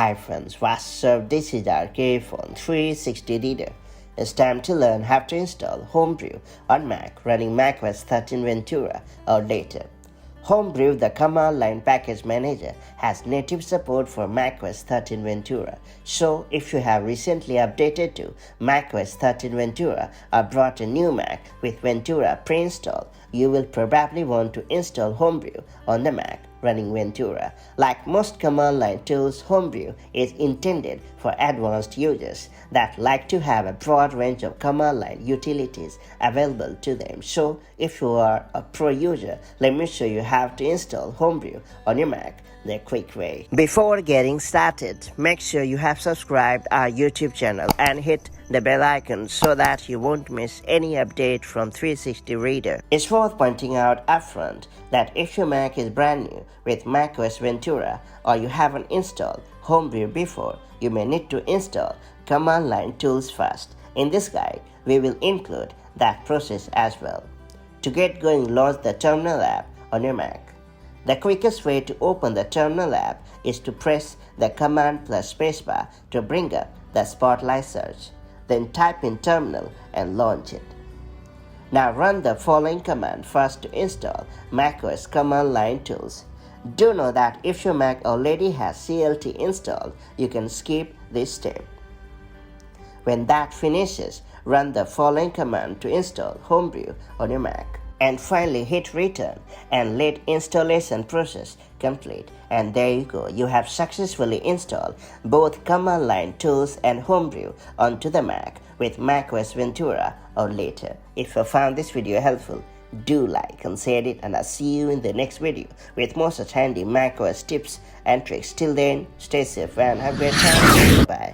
Hi friends, what's up? This is our iPhone 360 reader. It's time to learn how to install Homebrew on Mac running macOS 13 Ventura or later. Homebrew, the command line package manager, has native support for macOS 13 Ventura. So if you have recently updated to macOS 13 Ventura or brought a new Mac with Ventura pre-installed, you will probably want to install Homebrew on the Mac running Ventura. Like most command line tools, Homebrew is intended for advanced users that like to have a broad range of command line utilities available to them. So if you are a pro user, let me show you how to install Homebrew on your Mac the quick way. Before getting started, make sure you have subscribed our YouTube channel and hit the bell icon so that you won't miss any update from 360 Reader. It's worth pointing out upfront that if your Mac is brand new with macOS Ventura or you haven't installed Homebrew before, you may need to install command line tools first. In this guide, we will include that process as well. To get going, launch the Terminal app on your Mac. The quickest way to open the Terminal app is to press the Command plus spacebar to bring up the Spotlight search. Then type in Terminal and launch it. Now run the following command first to install macOS command line tools. Do know that if your Mac already has CLT installed, you can skip this step. When that finishes, run the following command to install Homebrew on your Mac. And finally hit return and let installation process complete. And there you go, you have successfully installed both command line tools and Homebrew onto the Mac with macOS Ventura or later. If you found this video helpful, do like and share it, and I'll see you in the next video with more such handy macOS tips and tricks. Till then, stay safe and have a great time. Bye.